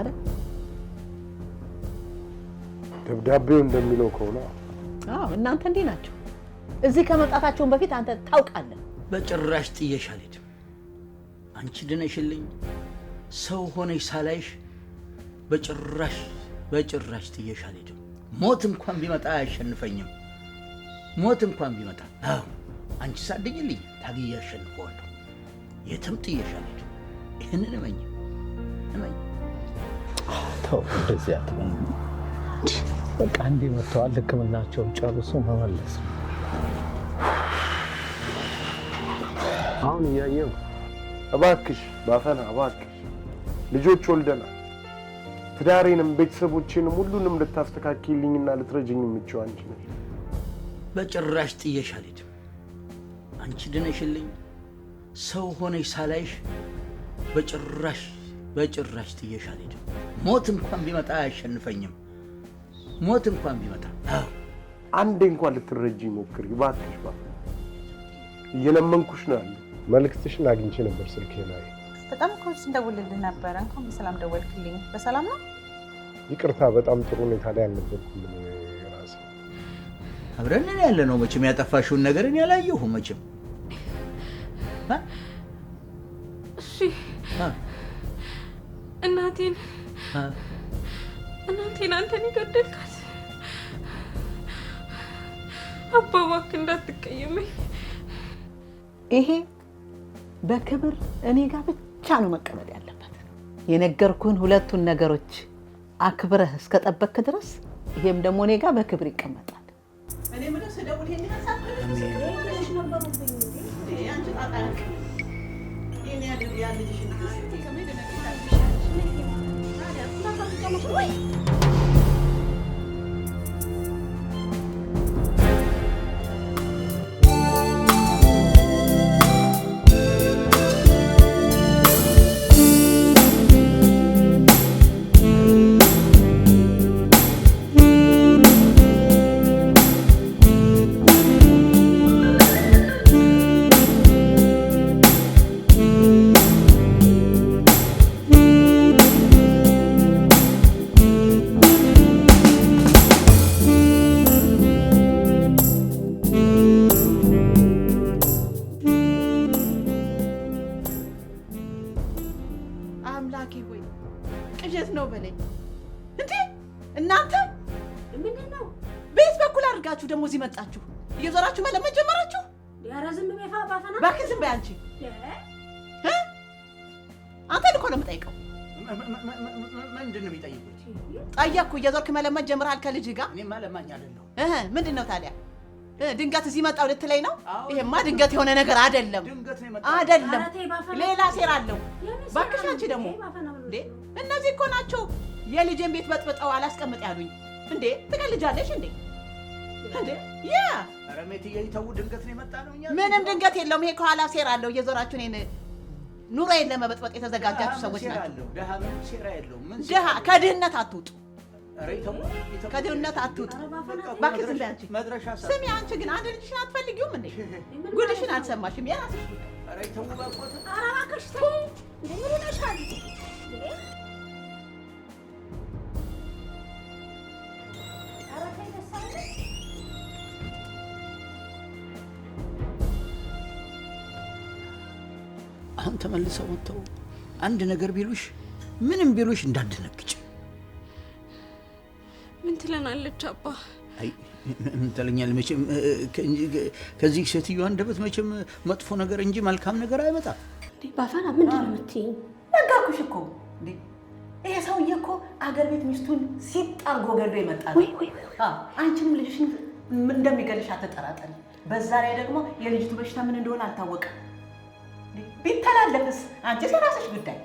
አይደል? ደብዳቤው እንደሚለው ከሆነ እናንተ እንዴ ናችሁ? እዚህ ከመጣታቸውን በፊት አንተ ታውቃለህ። በጭራሽ ጥየሽ አልሄድም። አንቺ ድነሽልኝ ሰው ሆነሽ ሳላይሽ በጭራሽ ጥየሽ አልሄድም። ሞት እንኳን ቢመጣ አያሸንፈኝም። ሞት እንኳን ቢመጣ አንቺ ሳድኝልኝ ታግዬ አሸንፈዋለሁ። የትም ጥየሽ አልሄድም። ይህንን እመኝ። ተው እንደዚህ አትበል። በቃ እንዴ መጥተዋል። ሕክምናቸውን ጨርሶ መመለስ ነው። አሁን እያየሁ እባክሽ ባፈና እባክሽ ልጆች ወልደናል። ትዳሬንም ቤተሰቦቼንም ሁሉንም ልታስተካክልኝና ልትረጅኝ የምትችይው አንቺ ነሽ። በጭራሽ ጥየሽ አልሄድም። አንቺ ድነሽልኝ ሰው ሆነሽ ሳላይሽ በጭራሽ ጥየሽ አልሄድም። ሞት እንኳን ቢመጣ አያሸንፈኝም። ሞት እንኳን ቢመጣ አንዴ እንኳን ልትረጂኝ ሞክሪ እባክሽ ባፈና። እየለመንኩሽ ነው ያለው። መልእክትሽን አግኝቼ ነበር ስልኬ ላይ። በጣም እኮ ስንደውልልህ ነበረ። እንኳን በሰላም ደወልክልኝ። በሰላም ነው? ይቅርታ በጣም ጥሩ ሁኔታ ላይ አልነበርኩም። ራሴ አብረን ያለ ነው። መቼም ያጠፋሽውን ነገር እኔ አላየሁም መቼም። እሺ እናቴን አንተን ይገደልካት። አባ እባክህ እንዳትቀየመኝ። ይሄ በክብር እኔ ጋር ብቻ ነው መቀመጥ ያለበት። የነገርኩህን ሁለቱን ነገሮች አክብረህ እስከጠበቅክ ድረስ ይሄም ደግሞ እኔ ጋር በክብር ይቀመጣል። እኔ ምን ስደውል ይሄን ያሳብ ለሽ ነበር አንቺ ታጣቂ የኔ ያልልሽ ከመሄድ ነገር አምላኬ ሆይ ቅዠት ነው በለኝ። እንዴ እናንተ ምንድን ነው? ቤት በኩል አድርጋችሁ ደግሞ እዚህ መጣችሁ? እየዞራችሁ መለመድ ጀመራችሁ? ኧረ ዝም በይ ባፈና። እባክህ ዝም በይ አንቺ። አንተ እኮ ነው የምጠይቀው። ምንድን ነው የሚጠይቁት? ጠየቅኩ። እየዞርክ መለመድ ጀምረሃል ከልጅህ ጋር? እኔማ ለማኝ አይደለሁ። ምንድን ነው ታዲያ? ድንገት እዚህ መጣው ልትለኝ ነው? ይሄማ ድንገት የሆነ ነገር አይደለም። አይደለም፣ ሌላ ሴራ አለው። እባክሽ አንቺ ደግሞ እንዴ እነዚህ እኮ ናቸው የልጄን ቤት በጥብጠው አላስቀምጥ ያሉኝ። እንዴ ትቀልጃለሽ እንዴ? እንዴ ያ ኧረ ሜትዬ ተው፣ ድንገት ነው የመጣ ነው። እኛ ምንም ድንገት የለውም። ይሄ ከኋላ ሴራ አለው። እየዞራችሁ እኔን ኑሮዬን ለመበጥበጥ የተዘጋጃችሁ ሰዎች ናቸው። ደሃ ምንም ሴራ የለውም። ምን ደሃ ከድህነት አትውጡ። ኧረ ተው፣ ከድህነት አትውጡ። እባክህ ዝም በይ አንቺ። ስሚ አንቺ ግን አንድ ልጅሽን አትፈልጊውም እንዴ? ጉድሽን አልሰማሽም? የራስሽ ጉድ። ኧረ ተው ባቆት። ኧረ እባክሽ ተው። እንዴ ምን ሆነሻል? አሁን ተመልሰው ወጥተው አንድ ነገር ቢሉሽ ምንም ቢሉሽ እንዳትደነግጭ። ምን ትለናለች አባ? አይ ምን ትለኛለች መቼም ከዚህ ሴትዮ አንደበት መቼም መጥፎ ነገር እንጂ መልካም ነገር አይመጣም። እንዴ ባፈና ምንድን ነው የምትይኝ? ነገርኩሽ እኮ እንዴ ይሄ ሰውዬ እኮ አገር ቤት ሚስቱን ሲጣርጎ ገዶ ይመጣል። አንቺንም ልጅሽን እንደሚገልሽ አትጠራጠሪ። በዛ ላይ ደግሞ የልጅቱ በሽታ ምን እንደሆነ አልታወቀም። ቢተላለፍስ አንቺስ የራስሽ ጉዳይ።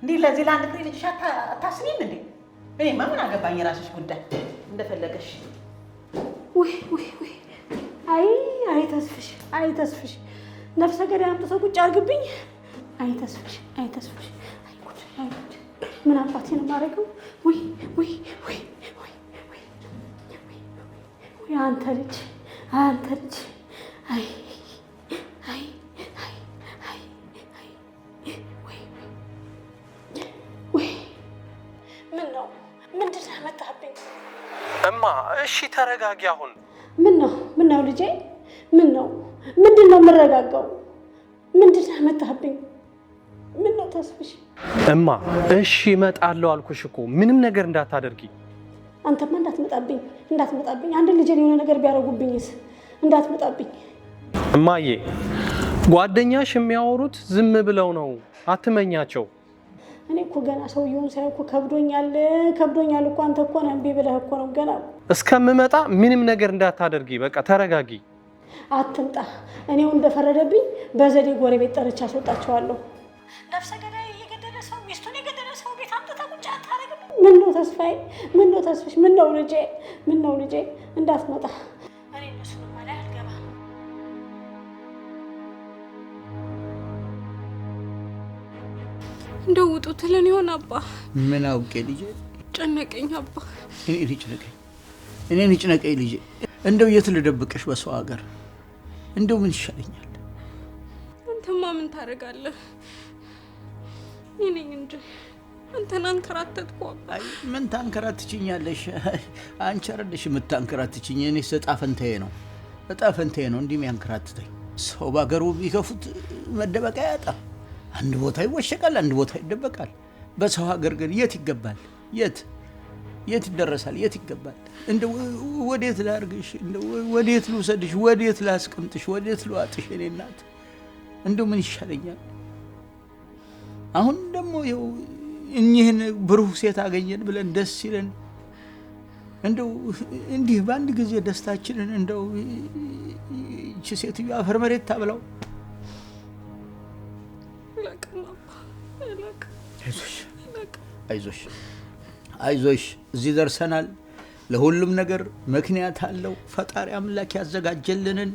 እንዴ ለዚህ ለአንድ ፍሬ ልጅሽ አታስቢም እንዴ? እኔማ ምን አገባኝ፣ የራስሽ ጉዳይ እንደፈለገሽ። አይ ተስፍሽ ነፍሰ ገዳይ አምጥቶ ቁጭ አድርግብኝ። አይ ተስፍሽ አይ ጉድ ምን አባቴ ነው የማደርገው? አንተ ልጅ አይ ምንድን ነው ያመጣህብኝ? እማ እሺ ተረጋጊ። አሁን ምን ነው ልጄ? ምንድን ነው የምረጋጋው? ምንድን ነው ያመጣህብኝ? ምን ነው ተስፍሽ? እማ እሺ እመጣለሁ አልኩሽ እኮ ምንም ነገር እንዳታደርጊ። አንተማ እንዳትመጣብኝ። አንድ ልጄን የሆነ ነገር ቢያደርጉብኝስ? እንዳትመጣብኝ እማዬ። ጓደኛሽ የሚያወሩት ዝም ብለው ነው፣ አትመኛቸው። እኔ እኮ ገና ሰውየውን ሳይ እኮ ከብዶኛል እኮ። አንተ እኮ ነህ እምቢ ብለህ እኮ ነው ገና። እስከምመጣ ምንም ነገር እንዳታደርጊ፣ በቃ ተረጋጊ። አትምጣ። እኔው እንደፈረደብኝ በዘዴ ጎረቤት ጠርቻ አስወጣቸዋለሁ። ነፍሰ ገዳይ የገደለ ሰው ሚስቱን የገደለ ሰው ቤት አምጥተህ ቁጭ አታረግም? ምን ነው ተስፋዬ? ምን ነው ተስፍሽ? ምን ነው ልጄ? እንዳትመጣ። እኔ እነሱን ማለት አልገባም። እንደው ውጡ ትለን ይሆን አባ? ምን አውቄ ልጄ፣ ጨነቀኝ አባ። እኔን ጨነቀኝ ልጄ። እንደው የት ልደብቅሽ በሰው ሀገር? እንደው ምን ይሻለኛል? አንተማ ምን ታደርጋለህ? እኔ ነኝ እንጂ አንተን አንከራተትኩ አባ። አይ ምን ታንከራትችኛለሽ? አንቺ አይደለሽ የምታንከራትችኝ። እኔ እጣ ፈንታዬ ነው እንዲህ የሚያንከራትተኝ። ሰው በሀገሩ ቢከፉት መደበቂያ ያጣ። አንድ ቦታ ይወሸቃል፣ አንድ ቦታ ይደበቃል። በሰው ሀገር ግን የት ይገባል? የት ይደረሳል? የት ይገባል? እንደው ወዴት ላርግሽ? እንደው ወዴት ልውሰድሽ? ወዴት ላስቀምጥሽ? ወዴት ልዋጥሽ? እኔ እናት እንደው ምን ይሻለኛል? አሁን ደግሞ ይኸው እኚህን ብሩህ ሴት አገኘን ብለን ደስ ይለን እንደው እንዲህ በአንድ ጊዜ ደስታችንን እንደው እቺ ሴትዮ አፈር መሬት ታብላው። አይዞሽ እዚህ ደርሰናል። ለሁሉም ነገር ምክንያት አለው። ፈጣሪ አምላክ ያዘጋጀልንን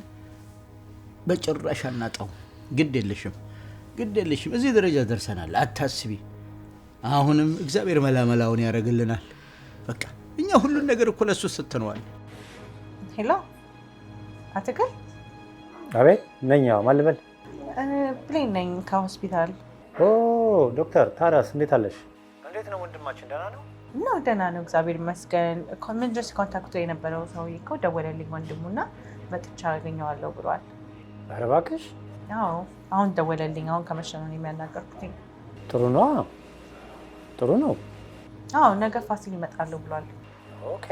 በጭራሽ አናጣው። ግድ የለሽም እዚህ ደረጃ ደርሰናል። አታስቢ። አሁንም እግዚአብሔር መላመላውን ያደርግልናል። በቃ እኛ ሁሉን ነገር እኮ ለሱ ስትነዋል። ሄሎ አትክል። አቤት ነኝ። ማን ልበል? ብሌን ነኝ ከሆስፒታል። ዶክተር ታዲያስ እንዴት አለሽ? እንዴት ነው ወንድማችን? ደህና ነው? ደህና ነው እግዚአብሔር ይመስገን። ኮንቨንጀስ ኮንታክቶ የነበረው ሰውዬ እኮ ደወለልኝ ወንድሙና መጥቻ አገኘዋለሁ ብሏል። ኧረ እባክሽ። አዎ አሁን ደወለልኝ። አሁን ከመሸ ነው የሚያናገርኩት። ጥሩ ነው። አዎ ነገ ፋሲል ይመጣለሁ ብሏል። ኦኬ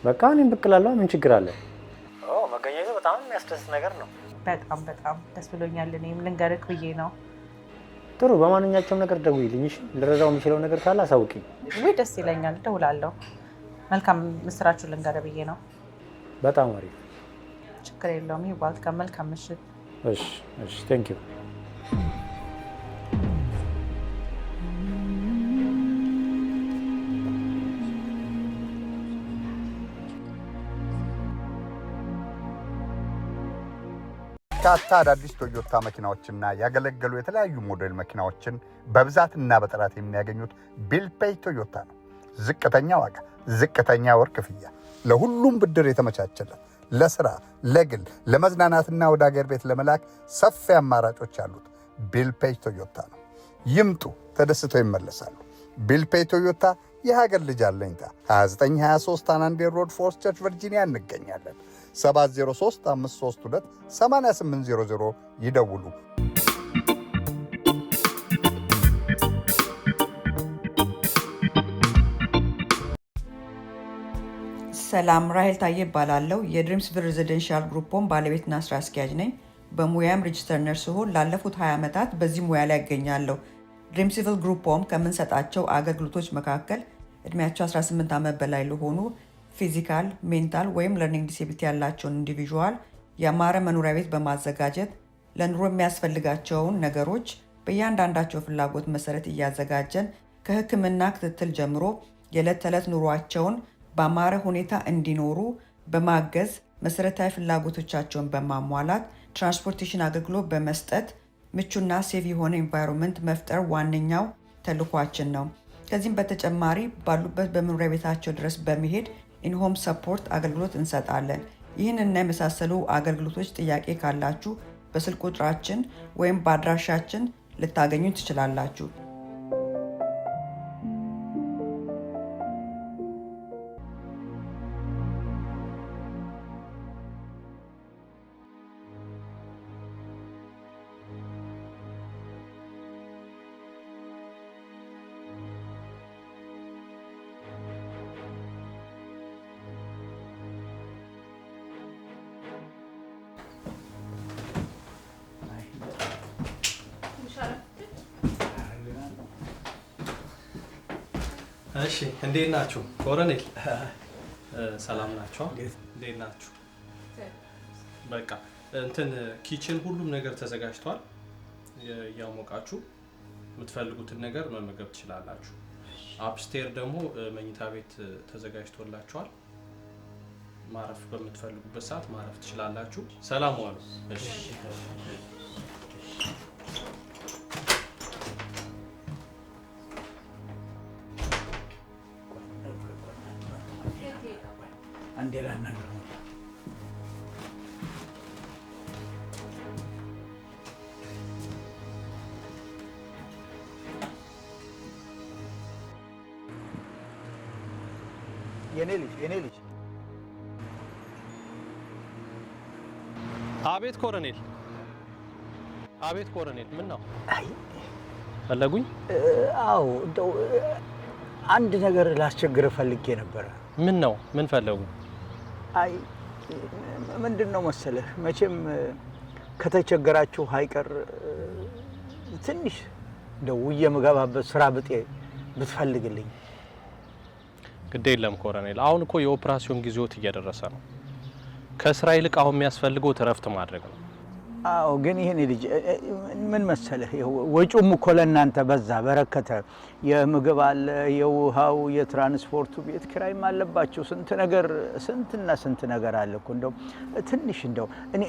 በቃ እኔም ብቅ እላለሁ። ምን ችግር አለ? መገኘቱ በጣም የሚያስደስት ነገር ነው። በጣም ደስ ብሎኛል። እኔም ልንገርህ ብዬ ነው። ጥሩ። በማንኛቸውም ነገር ደውይልኝ እሺ? ልረዳው የሚችለው ነገር ካለ አሳውቂኝ። ወይ ደስ ይለኛል፣ እደውላለሁ። መልካም ምስራችሁን ልንገርህ ብዬ ነው። በጣም አሪፍ። ችግር የለውም። ይባልካ። መልካም ምሽት። እሺ ቴንክ ዩ። በርካታ አዳዲስ ቶዮታ መኪናዎችና ያገለገሉ የተለያዩ ሞዴል መኪናዎችን በብዛትና በጥራት የሚያገኙት ቢልፔይ ቶዮታ ነው። ዝቅተኛ ዋጋ፣ ዝቅተኛ ወር ክፍያ፣ ለሁሉም ብድር የተመቻቸለት፣ ለስራ፣ ለግል፣ ለመዝናናትና ወደ ሀገር ቤት ለመላክ ሰፊ አማራጮች ያሉት ቢልፔይ ቶዮታ ነው። ይምጡ፣ ተደስተው ይመለሳሉ። ቢልፔይ ቶዮታ የሀገር ልጅ አለኝታ 2923 አናንዴር ሮድ ፎርስ ቸርች ቨርጂኒያ እንገኛለን። 703-532-8800 ይደውሉ። ሰላም፣ ራሄል ታዬ እባላለሁ። የድሪምስቪል ሬዚደንሻል ግሩፕ ባለቤትና ስራ አስኪያጅ ነኝ። በሙያም ሬጅስተር ነርስ ስሆን ላለፉት 20 ዓመታት በዚህ ሙያ ላይ ያገኛለሁ። ድሪምስቪል ግሩፕ ከምንሰጣቸው አገልግሎቶች መካከል እድሜያቸው 18 ዓመት በላይ ለሆኑ ፊዚካል፣ ሜንታል ወይም ለርኒንግ ዲስኤቢሊቲ ያላቸውን ኢንዲቪዥዋል ያማረ መኖሪያ ቤት በማዘጋጀት ለኑሮ የሚያስፈልጋቸውን ነገሮች በእያንዳንዳቸው ፍላጎት መሰረት እያዘጋጀን ከሕክምና ክትትል ጀምሮ የዕለት ተዕለት ኑሯቸውን በአማረ ሁኔታ እንዲኖሩ በማገዝ መሰረታዊ ፍላጎቶቻቸውን በማሟላት ትራንስፖርቴሽን አገልግሎት በመስጠት ምቹና ሴቭ የሆነ ኤንቫይሮንመንት መፍጠር ዋነኛው ተልኳችን ነው። ከዚህም በተጨማሪ ባሉበት በመኖሪያ ቤታቸው ድረስ በመሄድ ኢንሆም ሰፖርት አገልግሎት እንሰጣለን። ይህንና የመሳሰሉ አገልግሎቶች ጥያቄ ካላችሁ በስልክ ቁጥራችን ወይም በአድራሻችን ልታገኙ ትችላላችሁ። እሺ እንዴት ናችሁ? ኮሎኔል ሰላም ናችሁ? እንዴት ናችሁ? በቃ እንትን ኪችን ሁሉም ነገር ተዘጋጅቷል። ያሞቃችሁ የምትፈልጉትን ነገር መመገብ ትችላላችሁ። አፕስቴር ደግሞ መኝታ ቤት ተዘጋጅቶላችኋል። ማረፍ በምትፈልጉበት ሰዓት ማረፍ ትችላላችሁ። ሰላም ዋሉ። እሺ አንዴላ ነገር የኔ ልጅ አቤት ኮሎኔል፣ አቤት ኮሎኔል፣ ምን ነው ፈለጉኝ? አዎ እንደው አንድ ነገር ላስቸግር ፈልጌ ነበረ። ምን ነው? ምን ፈለጉ? አይ ምንድነው መሰለህ፣ መቼም ከተቸገራችሁ አይቀር ትንሽ እንደው የምገባበት ስራ ብጤ ብትፈልግልኝ። ግድ የለም ኮሎኔል፣ አሁን እኮ የኦፕራሲዮን ጊዜዎት እየደረሰ ነው። ከስራ ይልቅ አሁን የሚያስፈልገው እረፍት ማድረግ ነው። አዎ ግን ይሄን ልጅ ምን መሰለህ፣ ወጪውም እኮ ለእናንተ በዛ በረከተ። የምግብ አለ፣ የውሃው፣ የትራንስፖርቱ፣ ቤት ኪራይም አለባችሁ። ስንት ነገር አለ እኮ። እንደው ትንሽ እንደው እኔ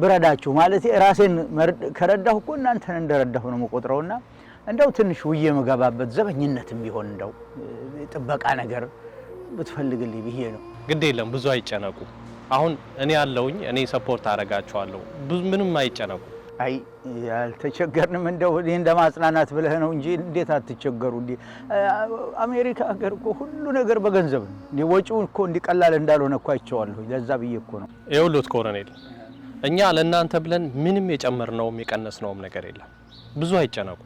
ብረዳችሁ ማለት ራሴን ከረዳሁ እኮ እናንተን እንደረዳሁ ነው የምቆጥረውና እንደው ትንሽ ውዬ የምገባበት ዘበኝነትም ቢሆን እንደው ጥበቃ ነገር ብትፈልግልኝ ብዬ ነው። ግድ የለም ብዙ አይጨነቁ። አሁን እኔ ያለውኝ እኔ ሰፖርት አደርጋቸዋለሁ። ምንም አይጨነቁ። አይ ያልተቸገርንም እንደው እኔ እንደማጽናናት ብለህ ነው እንጂ እንዴት አትቸገሩ እንዴ? አሜሪካ ሀገር እኮ ሁሉ ነገር በገንዘብ ነው። እንዴ ወጪው እኮ እንዲቀላል እንዳልሆነ እኮ አይቼዋለሁ። ለዛ ብዬ እኮ ነው። ይኸውልዎት ኮሎኔል፣ እኛ ለእናንተ ብለን ምንም የጨመርነውም የቀነስነውም ነገር የለም። ብዙ አይጨነቁ።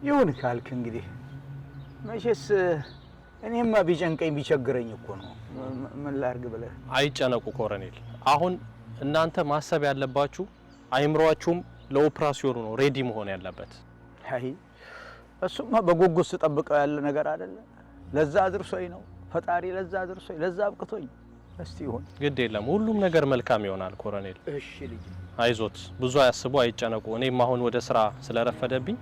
ይሁን ካልክ እንግዲህ መቼስ እኔማ ቢጨንቀኝ ቢቸግረኝ እኮ ነው። ምን ላድርግ ብለህ። አይጨነቁ ኮሎኔል። አሁን እናንተ ማሰብ ያለባችሁ አይምሮአችሁም ለኦፕራሲዮኑ ነው ሬዲ መሆን ያለበት። አይ እሱማ በጉጉት ስጠብቀው ያለ ነገር አይደለ። ለዛ አድርሶኝ ነው ፈጣሪ፣ ለዛ አድርሶኝ፣ ለዛ አብቅቶኝ። እስቲ ይሁን፣ ግድ የለም ሁሉም ነገር መልካም ይሆናል ኮሎኔል። እሺ ልጅ አይዞት፣ ብዙ አያስቡ፣ አይጨነቁ። እኔም አሁን ወደ ስራ ስለረፈደብኝ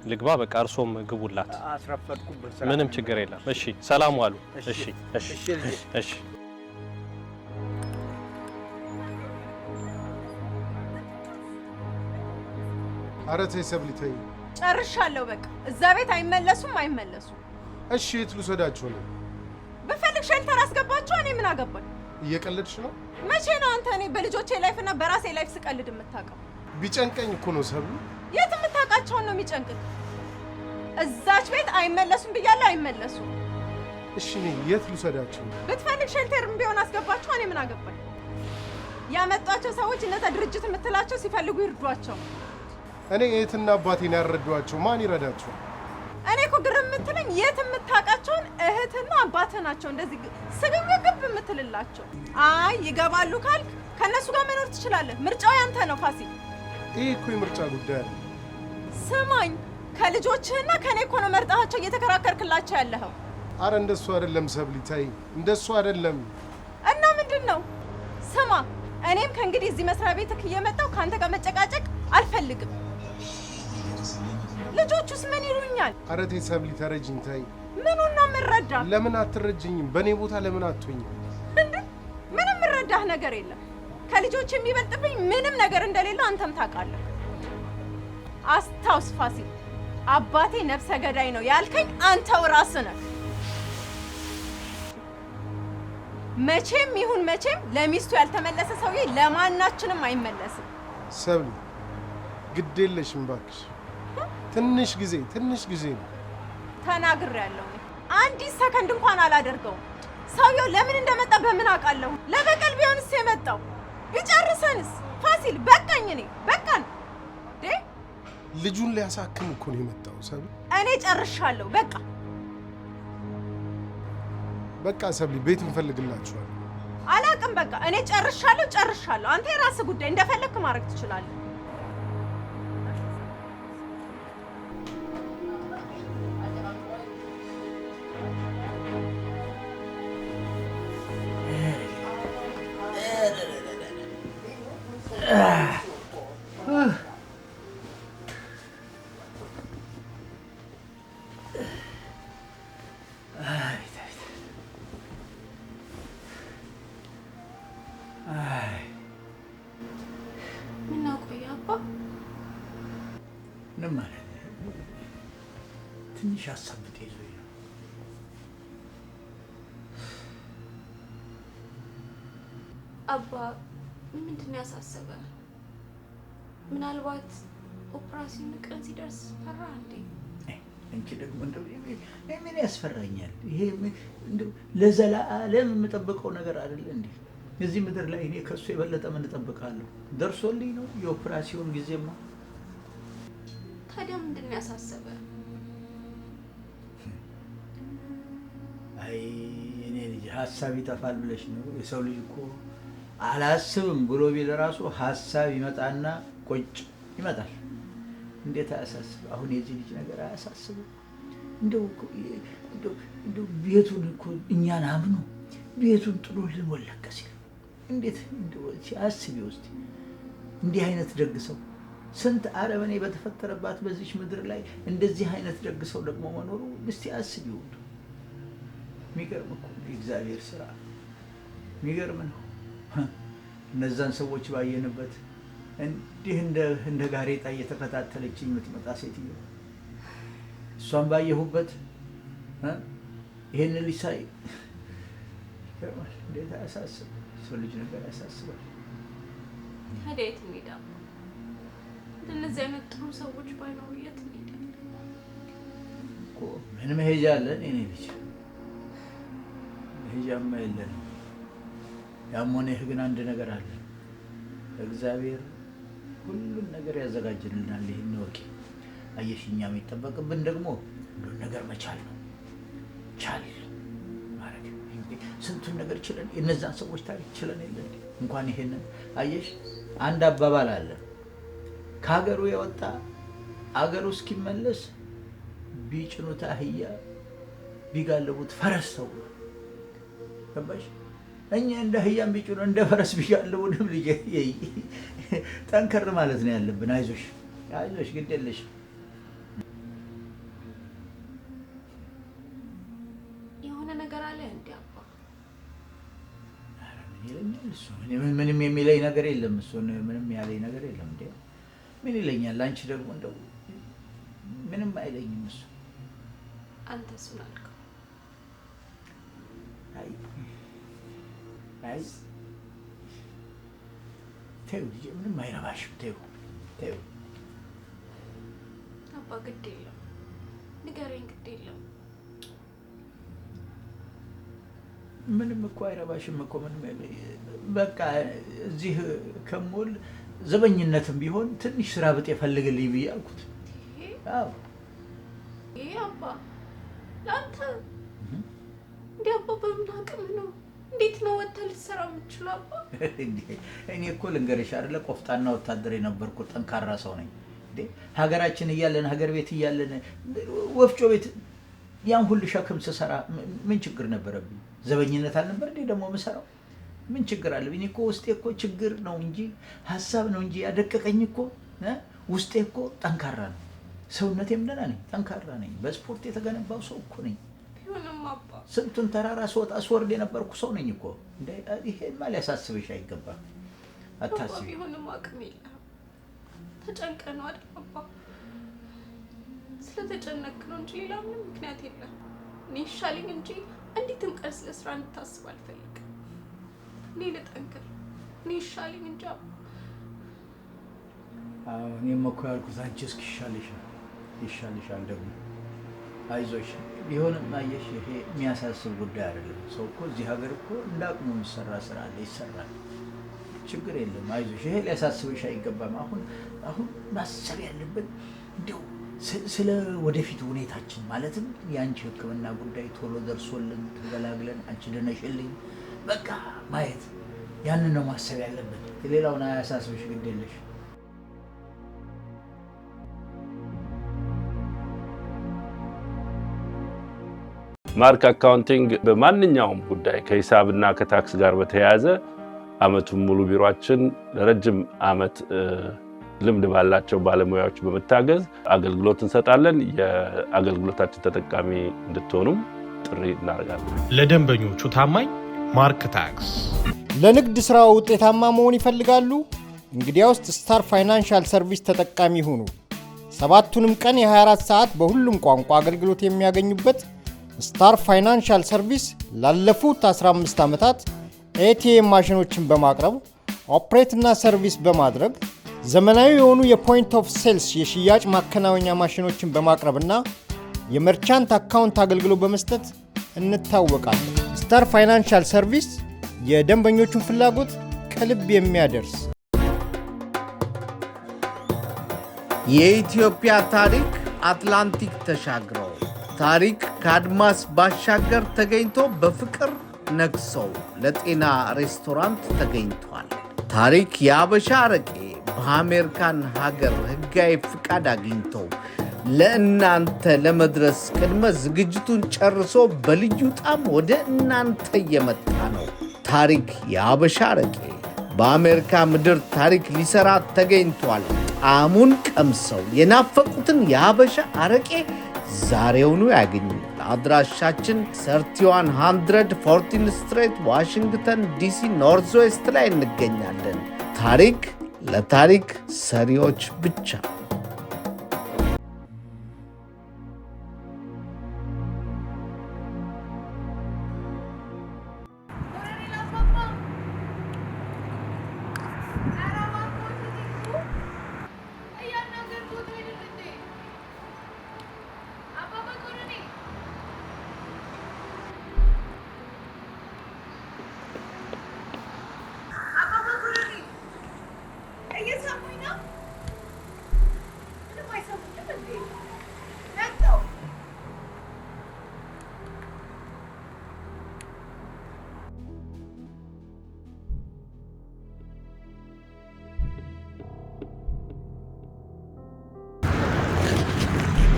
ልግባ። በቃ እርሶም ግቡላት። አስረፈድኩበት። ምንም ችግር የለም። እሺ ሰላም ዋሉ። እሺ እሺ። ኧረ ተይ ሰብሊ ተይ። ጨርሻለሁ በቃ። እዛ ቤት አይመለሱም። እሺ የት ልውሰዳቸው ነው? ብፈልግ ሼልተር አስገባቸው። እኔ ምን አገባኝ? እየቀለድሽ ነው? መቼ ነው አንተ እኔ በልጆቼ ላይፍና በራሴ ላይፍ ስቀልድ የምታውቀው? ቢጨንቀኝ እኮ ነው ሰብሊ። የት የምታውቃቸውን ነው የሚጨንቅህ? እዛች ቤት አይመለሱም ብያለሁ፣ አይመለሱም። እሺ እኔ የት ልውሰዳቸው? ብትፈልግ ሼልተርም ቢሆን አስገባቸው። እኔ ምን አገባኝ? ያመጧቸው ሰዎች እነዛ ድርጅት የምትላቸው ሲፈልጉ ይርዷቸው። እኔ የትና አባቴን ያረዷቸው ማን ይረዳቸው? እኔ እኮ ግርም የምትለኝ የት የምታውቃቸውን እህትና አባትህ ናቸው እንደዚህ ስግብግብ የምትልላቸው። አይ ይገባሉ ካልክ ከእነሱ ጋር መኖር ትችላለህ። ምርጫው ያንተ ነው ፋሲል። ይሄ እኮ የምርጫ ጉዳይ አለ። ስማኝ፣ ከልጆችህና ከኔ እኮ ነው መርጣቸው እየተከራከርክላቸው ያለኸው። አረ እንደሱ አይደለም ሰብሊ ተይ፣ እንደሱ አይደለም። እና ምንድን ነው? ስማ፣ እኔም ከእንግዲህ እዚህ መስሪያ ቤትህ እየመጣሁ ከአንተ ጋር መጨቃጨቅ አልፈልግም። ልጆቹስ ምን ይሉኛል? አረ ተይ ሰብሊ ተረጅኝ ተይ። ምኑን ነው የምረዳ? ለምን አትረጅኝም? በእኔ ቦታ ለምን አትሆኝም? ምንም የምረዳህ ነገር የለም። ከልጆች የሚበልጥብኝ ምንም ነገር እንደሌለ አንተም ታውቃለህ። አስታውስ ፋሲል፣ አባቴ ነፍሰ ገዳይ ነው ያልከኝ አንተው ራስህ ነህ። መቼም ይሁን መቼም ለሚስቱ ያልተመለሰ ሰውዬ ለማናችንም አይመለስም። ሰብሊ ግድ የለሽም እባክሽ። ትንሽ ጊዜ ነው ተናግሬያለሁ። አንዲት ሰከንድ እንኳን አላደርገውም። ሰውየው ለምን እንደመጣ በምን አውቃለሁ? ለበቀል ቢሆንስ የመጣው ቢጨርሰንስ? ፋሲል በቃኝ፣ እኔ በቃን። ልጁን ሊያሳክም እኮ ነው የመጣው ሰብሊ። እኔ ጨርሻለሁ በቃ። በቃ ሰብሊ ቤት እንፈልግላችኋል። አላውቅም በቃ እኔ ጨርሻለሁ። አንተ የራስህ ጉዳይ፣ እንደፈለግክ ማድረግ ትችላለህ። ትንሽ ሀሳብ ብትይዙኝ ነው። አባ ምንድን ያሳሰበ? ምናልባት ኦፕራሲዮን ቀን ሲደርስ ፈራ እንዴ? እንቺ ደግሞ እንደው ምን ያስፈራኛል? ይሄ እንደው ለዘላለም የምጠብቀው ነገር አይደለ እንዴ? እዚህ ምድር ላይ እኔ ከሱ የበለጠ ምን እጠብቃለሁ? ደርሶልኝ ነው የኦፕራሲዮን ጊዜማ። ታዲያ ምንድን ያሳሰበ? አይ እኔ ልጅ ሀሳብ ይጠፋል ብለሽ ነው? የሰው ልጅ እኮ አላስብም ብሎ ቢል ራሱ ሀሳብ ይመጣና ቁጭ ይመጣል። እንዴት አያሳስብ? አሁን የዚህ ልጅ ነገር አያሳስብም? እንደው ቤቱን እኮ እኛን አምኖ ቤቱን ጥሎልን ወለቀ ሲል እንዴት እንደው ሲያስብ ውስጥ እንዲህ አይነት ደግ ሰው ስንት አረመኔ በተፈጠረባት በዚች ምድር ላይ እንደዚህ አይነት ደግ ሰው ደግሞ መኖሩ እስቲ አስብ ይሁን። የሚገርም እኮ የእግዚአብሔር ስራ የሚገርም ነው። እነዛን ሰዎች ባየንበት እንዲህ እንደ ጋሬጣ እየተከታተለችኝ የምትመጣ ሴትዮ እሷን ባየሁበት ይሄን ልጅ ሳይ ይገርማል። እንዴት አያሳስብ? ሰው ልጅ ነገር ያሳስባል። ታዲያ የት እንሄዳ? እንደነዚህ አይነት ጥሩ ሰዎች ባይኖሩ የት እንሄዳ እኮ? ምን መሄጃ አለን? የኔ ልጅ መሄጃማ የለንም። ያም ሆነ ይህ ግን አንድ ነገር አለ። እግዚአብሔር ሁሉን ነገር ያዘጋጅልናል። ይሄን ወቂ አየሽ፣ እኛ የሚጠበቅብን ደግሞ ሁሉን ነገር መቻል ነው። ቻል ማረግ ስንቱን ነገር ችለን የነዛን ሰዎች ታሪክ ችለን የለን እንኳን ይሄንን አየሽ። አንድ አባባል አለ፣ ከሀገሩ የወጣ አገሩ እስኪመለስ ቢጭኑት አህያ ቢጋልቡት ፈረስ ሰው ገባሽ? እኛ እንደ አህያም ቢጭኑ እንደ ፈረስ ቢጋልቡንም ልጄ ጠንከር ማለት ነው ያለብን። አይዞሽ አይዞሽ፣ ግድ የለሽም። የሆነ ነገር አለ እንዴ አባ? ምንም የሚለኝ ነገር የለም። እሱን ምንም ያለኝ ነገር የለም። እንዴ ምን ይለኛል? አንቺ ደግሞ እንደው ምንም አይለኝም እሱ። አንተ እሱን አልከው። አይ ተይው ልጄ፣ ምንም አይረባሽም። ተይው ተይው አባ፣ ግድ የለም ንገረኝ፣ ግድ የለም። ምንም እኮ አይረባሽም እኮ ምንም። በቃ እዚህ ከሞል ዘበኝነትም ቢሆን ትንሽ ስራ ብጤ ፈልግልኝ ብዬ አልኩት። አዎ ይሄ አባ ለአንተ እንዴ? አባ በምን አቅም ነው? እንዴት ነው ወጥተህ ልትሰራ የምትችለው አባ? እኔ እኮ ልንገርሽ አይደለ፣ ቆፍጣና ወታደር የነበርኩ ጠንካራ ሰው ነኝ። እንዴ ሀገራችን እያለን ሀገር ቤት እያለን ወፍጮ ቤት ያን ሁሉ ሸክም ስሰራ ምን ችግር ነበረብኝ? ዘበኝነት አልነበር እንዴ ደግሞ የምሰራው? ምን ችግር አለብኝ? እኔ እኮ ውስጤ እኮ ችግር ነው እንጂ ሀሳብ ነው እንጂ ያደቀቀኝ እኮ ውስጤ እኮ ጠንካራ ነው። ሰውነቴም ደህና ነኝ፣ ጠንካራ ነኝ። በስፖርት የተገነባው ሰው እኮ ነኝ። ቢሆንም አባ ስንቱን ተራራ ስወጣ ስወርድ የነበርኩ ሰው ነኝ እኮ። ይሄማ ሊያሳስብሽ አይገባም። አታስቢ። ቢሆንም አቅም የለህም። ተጨንቀህ ነው አይደል አባ? ስለተጨነቅህ ነው እንጂ ሌላ ምንም ምክንያት የለም። እኔ ይሻለኝ እንጂ አንዲትም ቀን ስለ ስራ እንድታስብ አልፈልግም። እኔ ልጠንክር፣ እኔ ይሻለኝ እንጂ አባ። አዎ እኔም እኮ ያልኩት አንቺ እስኪሻልሽ ነው። ይሻልሻል ደግሞ አይዞሽ። ቢሆንም አየሽ፣ ይሄ የሚያሳስብ ጉዳይ አይደለም። ሰው እኮ እዚህ ሀገር እኮ እንዳቅሙ የሚሰራ ስራ አለ፣ ይሰራል። ችግር የለም። አይዞሽ፣ ይሄ ሊያሳስብሽ አይገባም። አሁን ማሰብ ያለብን እንዲሁ ስለ ወደፊት ሁኔታችን፣ ማለትም የአንቺ ሕክምና ጉዳይ ቶሎ ደርሶልን ተገላግለን አንቺ ደነሽልኝ በቃ ማየት፣ ያንን ነው ማሰብ ያለብን። ሌላውን አያሳስብሽ፣ ግድ የለሽ። ማርክ አካውንቲንግ በማንኛውም ጉዳይ ከሂሳብና ከታክስ ጋር በተያያዘ አመቱን ሙሉ ቢሮአችን ለረጅም አመት ልምድ ባላቸው ባለሙያዎች በመታገዝ አገልግሎት እንሰጣለን። የአገልግሎታችን ተጠቃሚ እንድትሆኑም ጥሪ እናደርጋለን። ለደንበኞቹ ታማኝ ማርክ ታክስ። ለንግድ ስራው ውጤታማ መሆን ይፈልጋሉ? እንግዲያውስ ስታር ፋይናንሻል ሰርቪስ ተጠቃሚ ሁኑ። 7ቱንም ቀን የ24 ሰዓት በሁሉም ቋንቋ አገልግሎት የሚያገኙበት ስታር ፋይናንሻል ሰርቪስ ላለፉት 15 ዓመታት ኤቲኤም ማሽኖችን በማቅረብ ኦፕሬት እና ሰርቪስ በማድረግ ዘመናዊ የሆኑ የፖይንት ኦፍ ሴልስ የሽያጭ ማከናወኛ ማሽኖችን በማቅረብና የመርቻንት አካውንት አገልግሎት በመስጠት እንታወቃለን። ስታር ፋይናንሻል ሰርቪስ የደንበኞቹን ፍላጎት ከልብ የሚያደርስ። የኢትዮጵያ ታሪክ አትላንቲክ ተሻግሮ ታሪክ ከአድማስ ባሻገር ተገኝቶ በፍቅር ነግሰው ለጤና ሬስቶራንት ተገኝቷል። ታሪክ የአበሻ አረቄ በአሜሪካን ሀገር ሕጋዊ ፍቃድ አግኝተው ለእናንተ ለመድረስ ቅድመ ዝግጅቱን ጨርሶ በልዩ ጣም ወደ እናንተ እየመጣ ነው። ታሪክ የአበሻ አረቄ በአሜሪካ ምድር ታሪክ ሊሰራ ተገኝቷል። ጣዕሙን ቀምሰው የናፈቁትን የአበሻ አረቄ ዛሬውኑ ያገኙ። አድራሻችን 3100 14 ስትሬት ዋሽንግተን ዲሲ ኖርዝ ዌስት ላይ እንገኛለን። ታሪክ ለታሪክ ሰሪዎች ብቻ።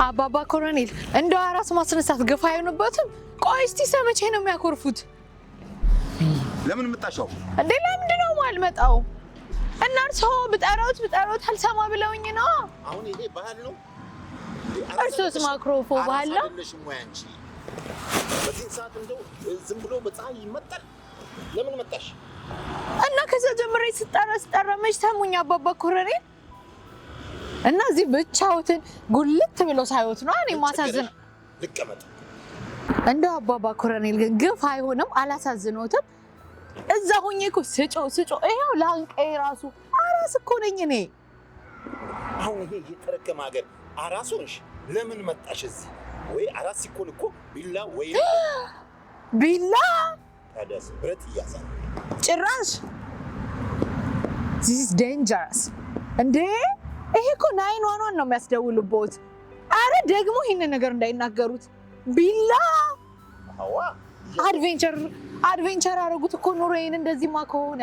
አባባ ኮሎኔል እንደው አራስ ማስነሳት ግፍ አይሆንበትም? ቆይ እስቲ ሰመቼ ነው የሚያኮርፉት? ለምን መጣሻው እንዴ? ለምንድን ነው የማልመጣው? እናርሶ ብጠራውት አልሰማ ብለውኝ ነው። አሁን ይሄ ባህል ነው? እርሶስ ማክሮፎ ባህል ነው? በዚህ ሰዓት እንደው ዝም ብሎ በፀሐይ ይመጣል? ለምን መጣሽ? እና ከዛ ጀምሬ ስጠራ መች ሰሙኝ አባባ ኮሎኔል? እና እዚህ ብቻውትን ጉልት ብሎ ሳይወት ነው እኔ ማሳዝን። ልቀመጥ እንደው አባባ ኮሎኔል ግን ግፍ አይሆንም? አላሳዝኖትም? እዛ ሆኜ እኮ ስጮ ይሄው ላንቀይ ራሱ አራስ እኮ ነኝ እኔ። አሁን ይሄ የተረከመ ሀገር አራሶንሽ ለምን መጣሽ እዚህ? ወይ አራስ ሲኮን እኮ ቢላ ወይ ቢላ ታዲያስ ብረት ይያዛል ጭራሽ። this is dangerous እንዴ! ይሄ እኮ 911 ነው የሚያስደውሉበት። አረ ደግሞ ይሄን ነገር እንዳይናገሩት። ቢላ አዋ አድቬንቸር አረጉት እኮ ኑሮዬን። እንደዚህማ ከሆነ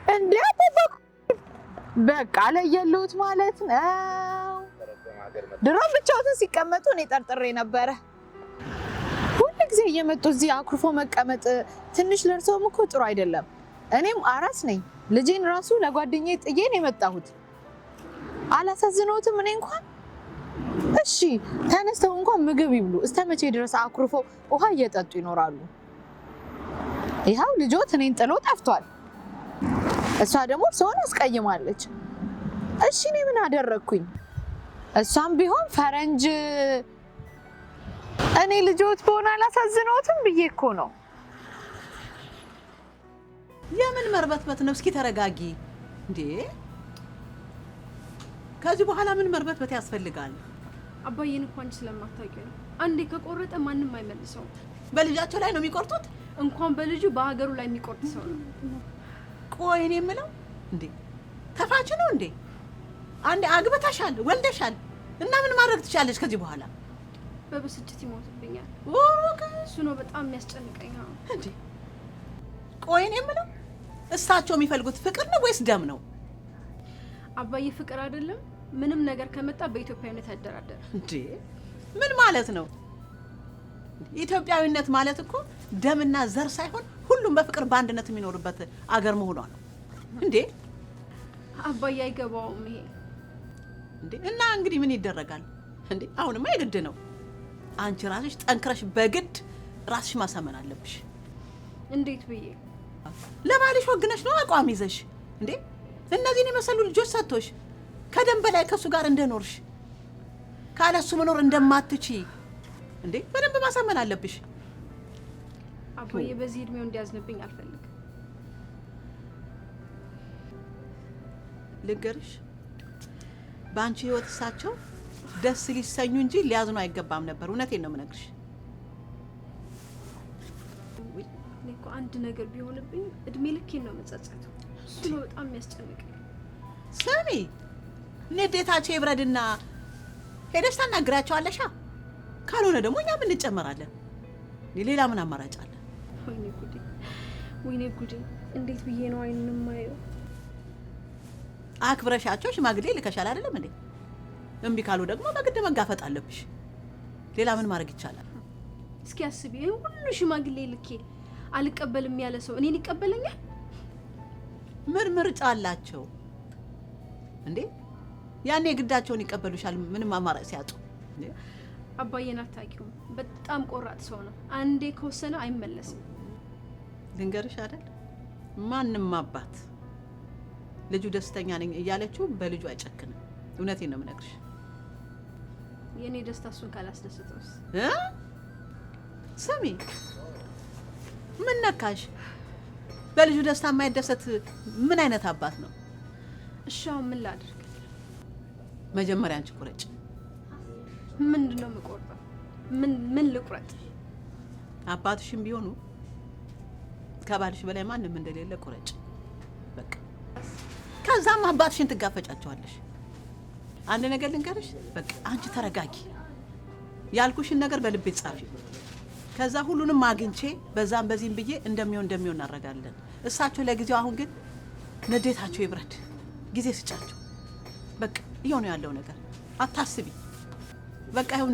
እንዴ በቃ ለየሉት ማለት ነው። ድሮ ብቻውትን ሲቀመጡ እኔ ጠርጥሬ ነበረ። ሁሉ ጊዜ እየመጡ እዚህ አኩርፎ መቀመጥ ትንሽ ለርሰውም እኮ ጥሩ አይደለም። እኔም አራስ ነኝ። ልጄን ራሱ ለጓደኛዬ ጥዬ ነው የመጣሁት። አላሳዝነውትም? እኔ እንኳን እሺ ተነስተው እንኳን ምግብ ይብሉ። እስከመቼ ድረስ አኩርፎ ውሃ እየጠጡ ይኖራሉ? ይኸው ልጆት እኔን ጥሎ ጠፍቷል። እሷ ደግሞ ሰውን አስቀይማለች። እሺ እኔ ምን አደረኩኝ? እሷም ቢሆን ፈረንጅ እኔ ልጆት በሆነ አላሳዝነውትም ብዬ እኮ ነው። የምን መርበትበት ነው? እስኪ ተረጋጊ እንዴ! ከዚህ በኋላ ምን መርበትበት ያስፈልጋል? አባዬን እንኳን ስለማታውቂው ነው። አንዴ ከቆረጠ ማንም አይመልሰው። በልጃቸው ላይ ነው የሚቆርጡት? እንኳን በልጁ በሀገሩ ላይ የሚቆርጥ ሰው ነው። ቆይ እኔ የምለው እንዴ ተፋች ነው እንዴ? አንዴ አግብተሻል፣ ወልደሻል እና ምን ማድረግ ትችላለሽ ከዚህ በኋላ? በብስጭት ይሞትብኛል። እሱ ነው በጣም የሚያስጨንቀኝ እንዴ። ቆይ እኔ የምለው እሳቸው የሚፈልጉት ፍቅር ነው ወይስ ደም ነው? አባዬ ፍቅር አይደለም ምንም ነገር ከመጣ በኢትዮጵያዊነት ያደራደር እንዴ። ምን ማለት ነው? ኢትዮጵያዊነት ማለት እኮ ደምና ዘር ሳይሆን ሁሉም በፍቅር በአንድነት የሚኖርበት አገር መሆኗ ነው እንዴ። አባዬ አይገባውም ይሄ እንዴ። እና እንግዲህ ምን ይደረጋል እንዴ? አሁንማ የግድ ነው። አንቺ ራስሽ ጠንክረሽ በግድ ራስሽ ማሳመን አለብሽ። እንዴት ብዬ? ለባልሽ ወግነሽ ነው አቋም ይዘሽ እንዴ። እነዚህን የመሰሉ ልጆች ሰጥቶሽ ከደም በላይ ከሱ ጋር እንደኖርሽ ካለሱ መኖር እንደማትቺ እንዴ በደንብ ማሳመን አለብሽ። አባዬ በዚህ እድሜው እንዲያዝንብኝ አልፈልግም። ልንገርሽ በአንቺ ህይወት እሳቸው ደስ ሊሰኙ እንጂ ሊያዝኑ አይገባም ነበር። እውነቴን ነው የምነግርሽ። እኔ እኮ አንድ ነገር ቢሆንብኝ እድሜ ልኬን ነው መጸጸተው። እሱ ነው በጣም የሚያስጨንቀኝ። ስሚ ንዴታቸው ይብረድና ሄደሽ ታናግራቸዋለሻ። ካልሆነ ደግሞ እኛም እንጨመራለን። ሌላ ምን አማራጭ አለ? ወይኔ ጉዴ! እንዴት ብዬ ነው አይኑን የማየው? አክብረሻቸው ሽማግሌ ልከሻል አይደለም እንዴ? እምቢ ካሉ ደግሞ በግድ መጋፈጥ አለብሽ። ሌላ ምን ማድረግ ይቻላል? እስኪ አስቢ፣ ይሄን ሁሉ ሽማግሌ ልኬ አልቀበልም ያለ ሰው እኔን ይቀበለኛል? ምን ምርጫ አላቸው እንዴ? ያኔ ግዳቸውን ይቀበሉሻል ምንም አማራጭ ሲያጡ። አባዬን አታውቂውም፣ በጣም ቆራጥ ሰው ነው። አንዴ ከወሰነ አይመለስም። ልንገርሽ አይደል ማንም አባት ልጁ ደስተኛ ነኝ እያለችው በልጁ አይጨክንም። እውነቴን ነው የምነግርሽ። የኔ ደስታ እሱን ካላስደስተውስ? ስሚ ምን ነካሽ? በልጁ ደስታ የማይደሰት ምን አይነት አባት ነው? እሺ አሁን ምን ላድርግ? መጀመሪያ አንቺ ቁረጭ። ምንድነው የምቆርጠው? ምን ልቁረጥ? አባትሽም ቢሆኑ ከባልሽ በላይ ማንም እንደሌለ ቁረጭ በቃ። ከዛም አባትሽን ትጋፈጫቸዋለሽ። አንድ ነገር ልንገርሽ፣ በቃ አንቺ ተረጋጊ። ያልኩሽን ነገር በልቤ ጻፊ። ከዛ ሁሉንም አግኝቼ በዛም በዚህም ብዬ እንደሚሆን እናደርጋለን። እሳቸው ለጊዜው አሁን ግን ንዴታቸው ይብረድ፣ ጊዜ ስጫቸው። በቃ ይሆነ ያለው ነገር አታስቢ። በቃ ይሁን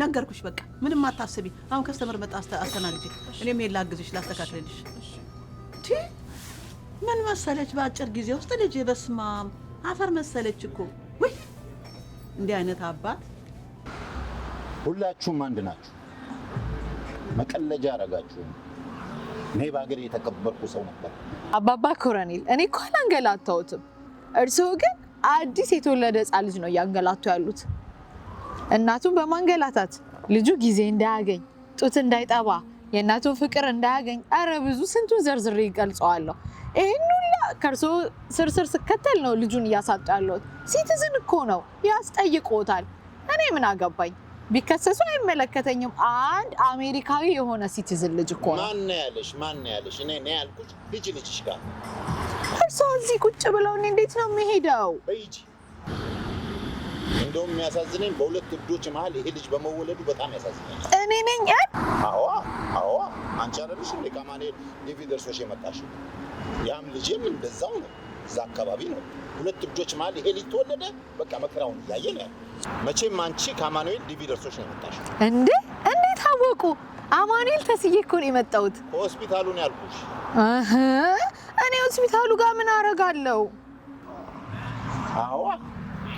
ነገርኩሽ። በቃ ምንም አታስቢ። አሁን ከስተመር መጣ አስተናግጂ። እኔም ላግዝሽ ላስተካክልልሽ። ምን መሰለች በአጭር ጊዜ ውስጥ ልጅ በስማም አፈር መሰለች እኮ። ወይ እንዲህ አይነት አባት። ሁላችሁም አንድ ናችሁ። መቀለጃ አረጋችሁ። እኔ በሀገር የተከበርኩ ሰው ነበር። አባባ ኮሎኔል፣ እኔ እኮ አላንገላታሁትም። እርስዎ ግን አዲስ የተወለደ ሕፃን ልጅ ነው እያንገላቱ ያሉት። እናቱን በማንገላታት ልጁ ጊዜ እንዳያገኝ፣ ጡት እንዳይጠባ፣ የእናቱን ፍቅር እንዳያገኝ፣ አረ ብዙ ስንቱን ዘርዝሬ ይገልጸዋለሁ። ይሄን ሁላ ከእርስዎ ስርስር ስከተል ነው ልጁን እያሳጡ ያለሁት። ሲቲዝን እኮ ነው ያስጠይቆታል። እኔ ምን አገባኝ? ቢከሰሱ አይመለከተኝም። አንድ አሜሪካዊ የሆነ ሲቲዝን ልጅ እኮ ነው። ማን ያለሽ? እኔ ያልኩት ልጅሽ ጋር። እርስዎ እዚህ ቁጭ ብለው እኔ እንዴት ነው የሚሄደው? በይጂ። እንደውም የሚያሳዝነኝ በሁለት እብዶች መሀል ይሄ ልጅ በመወለዱ በጣም ያሳዝነኝ። እኔ ነኝ? አዎ አንቺ አይደለሽ እንዴ ከአማኑኤል ዲቪ ደርሶሽ የመጣሽው? ያም ልጅም እንደዛው ነው፣ እዛ አካባቢ ነው። ሁለት እብዶች መሀል ይሄ ልጅ ተወለደ። በቃ መከራውን እያየ ነው ያለው። መቼም አንቺ ከአማኑኤል ዲቪ ደርሶሽ ነው የመጣሽው። እንዴት አወቁ? አማኑኤል ተስዬ እኮ ነው የመጣሁት። ከሆስፒታሉ ነው ያልኩሽ። እኔ ሆስፒታሉ ጋር ምን አደርጋለሁ? አዎ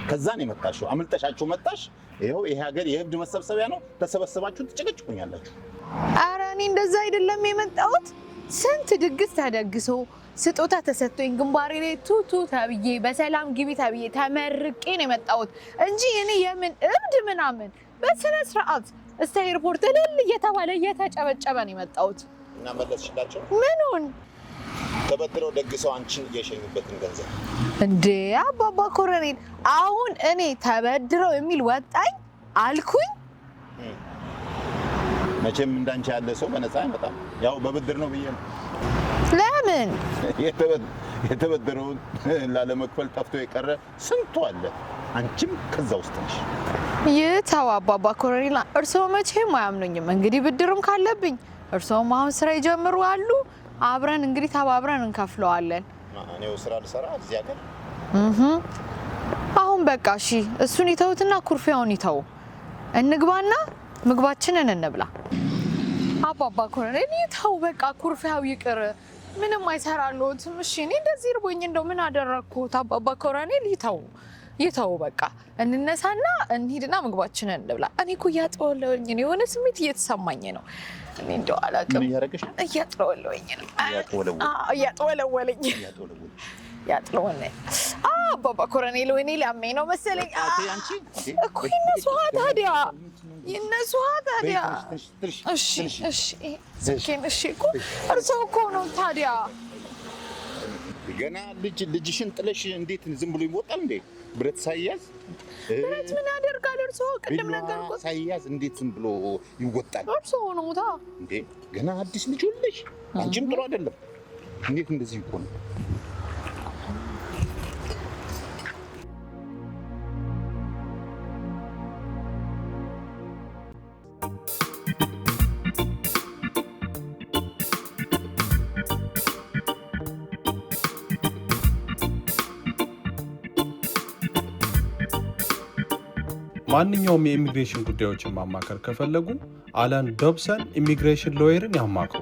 ከዛ ነው የመጣሽው። አምልጠሻችሁ መጣሽ። ይኸው ይሄ ሀገር የእብድ መሰብሰቢያ ነው። ተሰበሰባችሁ ትጨቀጭቁኛላችሁ። ኧረ እኔ እንደዛ አይደለም የመጣሁት። ስንት ድግስ ተደግሶ ስጦታ ተሰጥቶኝ ግንባሬ ላይ ቱቱ ተብዬ በሰላም ግቢ ተብዬ ተመርቄ ነው የመጣሁት እንጂ እኔ የምን እብድ ምናምን በስነ ስርዓት እስከ ኤርፖርት እልል እየተባለ እየተጨበጨበ ነው የመጣሁት። እና መለስሽላቸው? ምኑን? ተበድረው ደግሰው አንቺን እየሸኙበትን ገንዘብ እንዴ አባባ ኮሎኔል፣ አሁን እኔ ተበድረው የሚል ወጣኝ አልኩኝ? መቼም እንዳንቺ ያለ ሰው በነፃ አይመጣም። ያው በብድር ነው ብዬ ነው። ለምን? የተበደረውን ላለመክፈል ጠፍቶ የቀረ ስንቱ አለ። አንቺም ከዛ ውስጥ ነሽ። ይተው አባባ ኮሎኔል፣ እርስዎ መቼም አያምኑኝም። እንግዲህ ብድርም ካለብኝ እርስዎም አሁን ስራ ይጀምሩ አሉ። አብረን እንግዲህ ተባብረን እንከፍለዋለን። እኔው ስራ ልሰራ እዚህ ሀገር። አሁን በቃ እሺ፣ እሱን ይተውትና ኩርፊያውን ይተው። እንግባና ምግባችንን እንብላ። አባባ ኮሎኔል ይተው በቃ፣ ኩርፊያው ይቅር። ምንም አይሰራልዎትም። እሺ እኔ እንደዚህ እርቦኝ እንደው ምን አደረግኩት? አባባ ኮሎኔል ይተው በቃ፣ እንነሳና እንሂድና ምግባችንን እንብላ። እኔ እኮ እያጠወለወኝ ነው፣ የሆነ ስሜት እየተሰማኝ ነው። እኔ እንደው አላውቅም። ምን እያደረግሽ? እያጠወለወኝ ነው። እያጠወለወለኝ። አባባ ኮሎኔል ወይኔ ሊያመኝ ነው መሰለኝ። እኮ ይነሷ ታዲያ። እሺ ስልኬን እሺ እኮ እርስዎ እኮ ነው ታዲያ። ገና ልጅሽን ጥለሽ እንዴት ዝም ብሎ ይወጣል እንዴ? ብረት ሳይያዝ ብረት ምን ያደርጋል? እርስዎ ቅድም ነገርኩት። ሳይያዝ እንዴት ዝም ብሎ ይወጣል? እርስዎ ነው ታ እንዴ? ገና አዲስ ልጅ ወለሽ። አንቺም ጥሩ አይደለም። እንዴት እንደዚህ ይሆን? ማንኛውም የኢሚግሬሽን ጉዳዮችን ማማከር ከፈለጉ አለን ዶብሰን ኢሚግሬሽን ሎየርን ያማክሩ።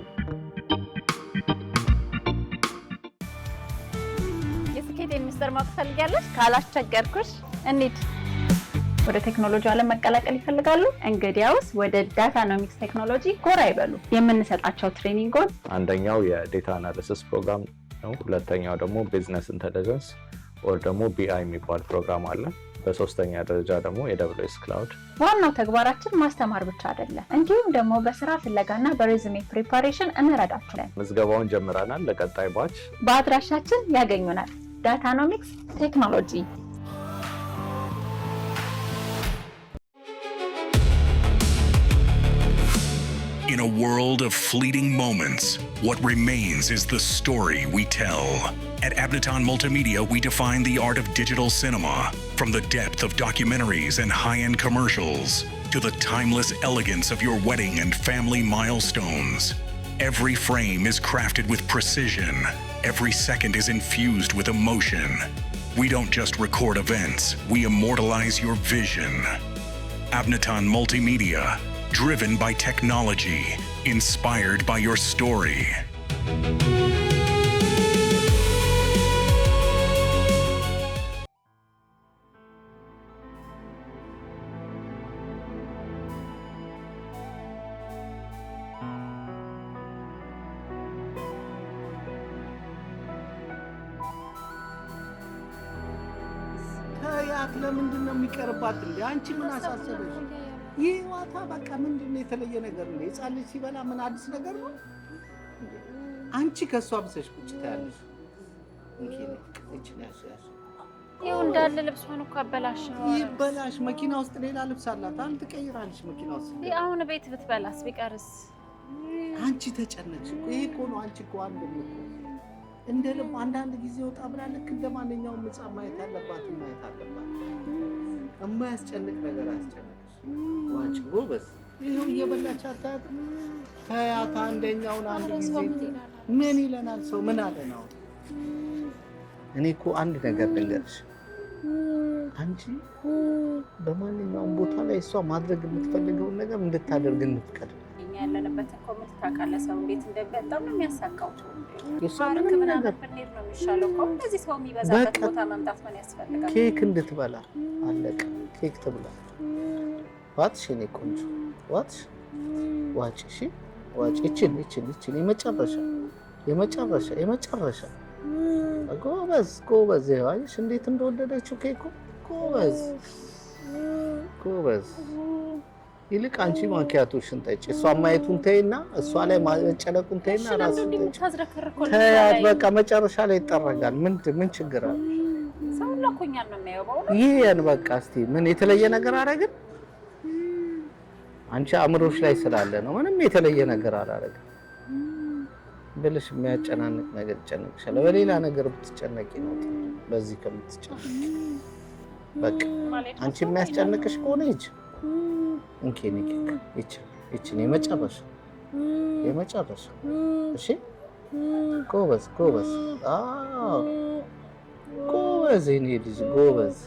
የስኬት ሚኒስትር ማወቅ ትፈልጊያለሽ? ካላስቸገርኩሽ እንሂድ። ወደ ቴክኖሎጂ ዓለም መቀላቀል ይፈልጋሉ? እንግዲያውስ ወደ ዳታኖሚክስ ቴክኖሎጂ ጎራ ይበሉ። የምንሰጣቸው ትሬኒንጎች አንደኛው የዴታ አናሊሲስ ፕሮግራም ነው። ሁለተኛው ደግሞ ቢዝነስ ኢንተለጀንስ ወር ደግሞ ቢአይ የሚባል ፕሮግራም አለ። በሶስተኛ ደረጃ ደግሞ AWS ክላውድ። ዋናው ተግባራችን ማስተማር ብቻ አይደለም፣ እንዲሁም ደግሞ በስራ ፍለጋና በሬዝሜ ፕሪፓሬሽን እንረዳችኋለን። ምዝገባውን ጀምረናል። ለቀጣይ ባች በአድራሻችን ያገኙናል። ዳታኖሚክስ ቴክኖሎጂ። In a world of fleeting moments, what remains is the story we tell. At Abneton Multimedia, we define the art of digital cinema, from the depth of documentaries and high-end commercials to the timeless elegance of your wedding and family milestones. Every frame is crafted with precision. Every second is infused with emotion. We don't just record events, we immortalize your vision. Abneton Multimedia, driven by technology, inspired by your story. ታያት ለምንድን ነው የሚቀርባት እንዴ? አንቺ ምን አሳሰበሽ? ይህ ዋታ በቃ ምንድን ነው የተለየ ነገር ነው? ሕፃን ልጅ ሲበላ ምን አዲስ ነገር ነው? አንቺ ከሷ ብሰሽ ቁጭ ታያለሽ። ይኸው እንዳለ ልብሷን እኮ አበላሽው። ይበላሽ፣ መኪና ውስጥ ሌላ ልብስ አላት። አንተ ትቀይራለሽ መኪና ውስጥ። አሁን ቤት ብትበላስ ቢቀርስ? አንቺ ተጨነቅሽ እኮ። ይሄ እኮ ነው አንቺ እኮ አንድ እኮ እንደ ልብ አንዳንድ ጊዜ ወጣ ብላ ልክ እንደ ማንኛውም ሕፃን ማየት አለባት። የማያስጨንቅ ነገር አያስጨንቅሽ። ዋጭ ጎበዝ። ይኸው እየበላች አታያት? ታያት። አንደኛውን አንድ ጊዜ ምን ይለናል ሰው? ምን አለ ነው? እኔ እኮ አንድ ነገር ልንገርሽ፣ አንቺ በማንኛውም ቦታ ላይ እሷ ማድረግ የምትፈልገውን ነገር እንድታደርግ እንፍቀድ። እኛ ያለንበትን ኮሚኒቲ ታውቃለህ፣ ሰው እንዴት እንደበጣም ነው የሚያሳቃው። የእሷ ምንም ነገር ብንሄድ ነው የሚሻለው እኮ። እንደዚህ ሰው የሚበዛበት ቦታ መምጣት ምን ያስፈልጋል? ኬክ እንድትበላ አለቀ። ኬክ ትብላ። ዋትሽ የእኔ ቆንጆ ዋትሽ፣ ዋጭ። እሺ ዋጭ። ይችን የመጨረሻ ጎበዝ ጎበዝ። ይኸዋልሽ እንዴት እንደወደደችው ኬኩ። ጎበዝ። ይልቅ አንቺ ማኪያቶሽን ጠጪ። እሷ ማየቱን ተይና፣ እሷ ላይ መጨነቁን ተይና ራስሽ ተያት። በቃ መጨረሻ ላይ ይጠረጋል። ምን ችግር አለ? ሰው ለኮኛል ነው የሚያየው። ይሄን በቃ እስቲ ምን የተለየ ነገር አደረግን? አንቺ አእምሮሽ ላይ ስላለ ነው። ምንም የተለየ ነገር አላደረግም ብልሽ የሚያጨናንቅ ነገር ይጨነቅሻል። በሌላ ነገር ብትጨነቂ ነው በዚህ ከምትጨነቂ። በቃ አንቺ የሚያስጨንቅሽ ከሆነ ሂጂ እንኪ ይችን የመጨረሻ። እሺ ጎበዝ። ጎበዝ የእኔ ልጅ ጎበዝ።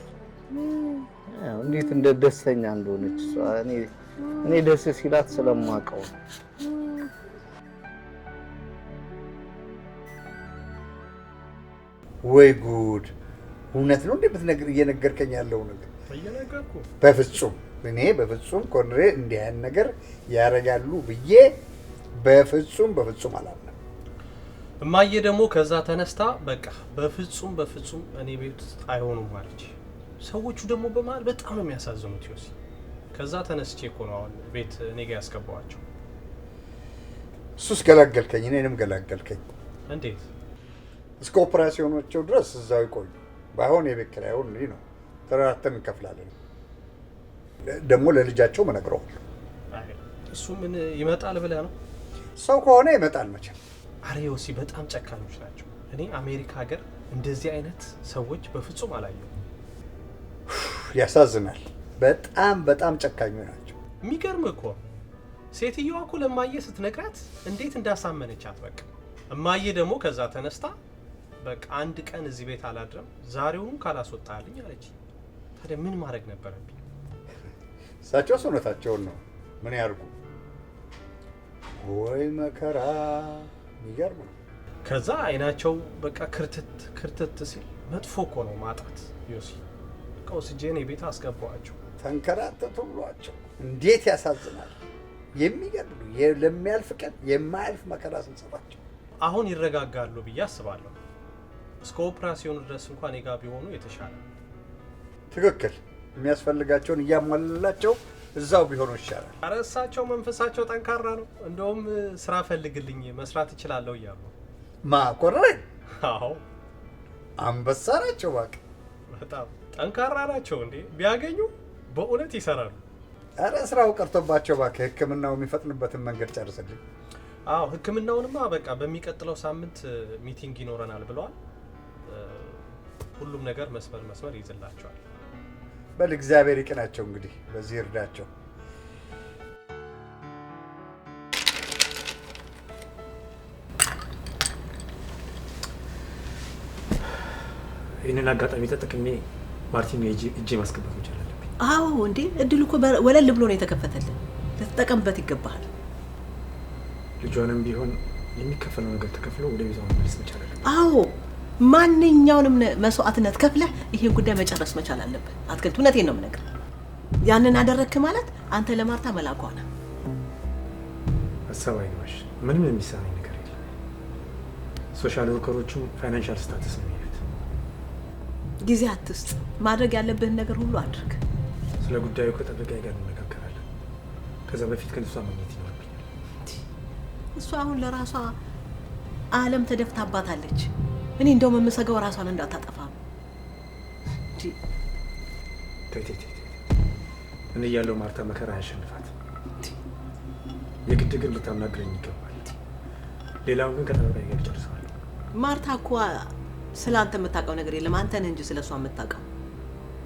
እንዴት እንደ ደስተኛ እንደሆነች እኔ ደስ ሲላት ስለማውቀው። ወይ ጉድ! እውነት ነው እንዴ እየነገርከኝ ያለው ነገር? በፍጹም እኔ በፍጹም ኮንሬ እንዲህ አይነት ነገር ያደርጋሉ ብዬ በፍጹም አላምንም። እማዬ ደግሞ ከዛ ተነስታ በቃ በፍጹም እኔ ቤት ውስጥ አይሆኑም ማለች። ሰዎቹ ደግሞ በመሀል በጣም ነው የሚያሳዝኑት ዮሲ። ከዛ ተነስቼ እኮ ነው አሁን ቤት እኔ ጋር ያስገባዋቸው። እሱስ ገላገልከኝ፣ እኔንም ገላገልከኝ። እንዴት? እስከ ኦፕራሲዮናቸው ድረስ እዛው ይቆዩ። ባይሆን የቤት ኪራዩን እንዲህ ነው ተራርተን እንከፍላለን። ደግሞ ለልጃቸው መነግረዋል። እሱ ምን ይመጣል ብለህ ነው? ሰው ከሆነ ይመጣል መቼም። አረ ዮሲ በጣም ጨካኞች ናቸው። እኔ አሜሪካ ሀገር እንደዚህ አይነት ሰዎች በፍጹም አላየሁም። ያሳዝናል። በጣም ጨካኞች ናቸው። የሚገርም እኮ ሴትዮዋ እኮ ለማየ ስትነግራት እንዴት እንዳሳመነቻት በቃ። እማዬ ደግሞ ከዛ ተነስታ በቃ አንድ ቀን እዚህ ቤት አላድረም ዛሬውኑ ካላስወጣልኝ አለች። ታዲያ ምን ማድረግ ነበረብኝ? እሳቸው እውነታቸውን ነው። ምን ያርጉ? ወይ መከራ! የሚገርም ነው። ከዛ አይናቸው በቃ ክርትት ሲል መጥፎ እኮ ነው ማጣት ዮሲ። በቃ ወስጄ እኔ ቤት አስገባዋቸው። ተንከራተቱ ብሏቸው እንዴት ያሳዝናል። የሚገርም ለሚያልፍ ቀን የማያልፍ መከራ ስንሰጣቸው አሁን ይረጋጋሉ ብዬ አስባለሁ። እስከ ኦፕራሲዮኑ ድረስ እንኳን እኔ ጋር ቢሆኑ የተሻለ። ትክክል። የሚያስፈልጋቸውን እያሟላላቸው እዛው ቢሆኑ ይሻላል። ኧረ እሳቸው መንፈሳቸው ጠንካራ ነው። እንደውም ስራ ፈልግልኝ መስራት እችላለሁ እያሉ። ማኮረኝ? አዎ አንበሳ ናቸው። እባክህ በጣም ጠንካራ ናቸው። እንዴ ቢያገኙ በእውነት ይሰራሉ። ኧረ ስራው ቀርቶባቸው እባክህ ሕክምናው የሚፈጥንበትን መንገድ ጨርስልኝ። አዎ ሕክምናውንማ በቃ በሚቀጥለው ሳምንት ሚቲንግ ይኖረናል ብለዋል። ሁሉም ነገር መስመር ይይዝላቸዋል። በል እግዚአብሔር ይቅናቸው። እንግዲህ በዚህ እርዳቸው። ይህንን አጋጣሚ ተጠቅሜ ማርቲን እጄ ማስገባት መቻል አለብኝ። አዎ እንዴ እድሉ እኮ ወለል ብሎ ነው የተከፈተልን። ልትጠቀምበት ይገባሃል። ልጇንም ቢሆን የሚከፈለው ነገር ተከፍሎ ወደ ቤቷ መመለስ መቻል አለብኝ። አዎ ማንኛውንም መስዋዕትነት ከፍለህ ይሄን ጉዳይ መጨረስ መቻል አለብህ። አትክልት እውነቴን ነው የምነግርህ። ያንን አደረግክ ማለት አንተ ለማርታ መላኳ ነህ። ሀሳብ አይግባሽ። ምንም የሚሰማኝ ነገር የለም። ሶሻል ወርከሮቹም ፋይናንሻል ስታተስ ነው የሚሉት። ጊዜ አትስጥ። ማድረግ ያለብህን ነገር ሁሉ አድርግ። ስለ ጉዳዩ ከጠበቃዬ ጋር እንነጋገራለን። ከዛ በፊት ግን እሷ ማግኘት ይኖርብኛል። እሷ አሁን ለራሷ ዓለም ተደፍታባታለች። እኔ እንደውም የምሰገው ራሷን እንዳታጠፋ ነው። ተይ እኔ ያለው ማርታ መከራ ያሸንፋት። የግድ ግን ልታናግረኝ ይገባል። ሌላውን ግን ከጠበቃዬ ጋር ጨርሰዋል። ማርታ እኮ ስለ አንተ የምታውቀው ነገር የለም። አንተ ነህ እንጂ ስለ እሷ የምታውቀው።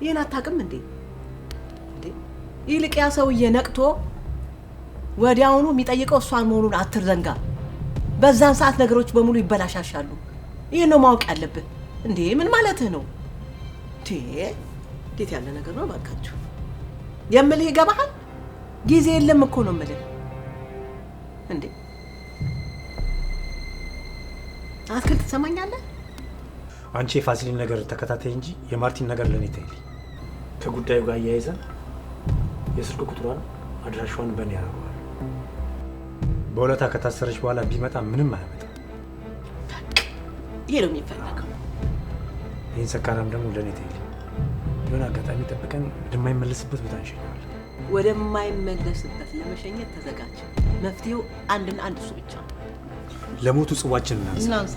ይህን አታውቅም እንዴ? ይልቅ ያ ሰውዬ ነቅቶ ወዲያውኑ የሚጠይቀው እሷን መሆኑን አትርዘንጋ። በዛን ሰዓት ነገሮች በሙሉ ይበላሻሻሉ። ይህን ነው ማወቅ ያለብህ። እንዴ ምን ማለትህ ነው? እንዴት ያለ ነገር ነው ባካችሁ? የምልህ ይገባሃል? ጊዜ የለም እኮ ነው የምልህ። እንዴ አትክልት ትሰማኛለህ? አንቺ የፋሲልን ነገር ተከታታይ እንጂ የማርቲን ነገር ለኔ ተይልኝ። ከጉዳዩ ጋር አያይዘን የስልክ ቁጥሯን አድራሻዋን በእኔ ያደርገዋል። በሁለታ ከታሰረች በኋላ ቢመጣ ምንም አያመጣም። ይሄ ነው የሚፈለገው። ይህን ሰካራም ደግሞ ለኔ ተይልኝ። የሆነ አጋጣሚ ጠብቀን ወደማይመለስበት ቦታ እንሸኘዋለን። ወደማይመለስበት ለመሸኘት ተዘጋጅ። መፍትሄው አንድና አንድ እሱ ብቻ ነው። ለሞቱ ጽዋችን እናንሳ።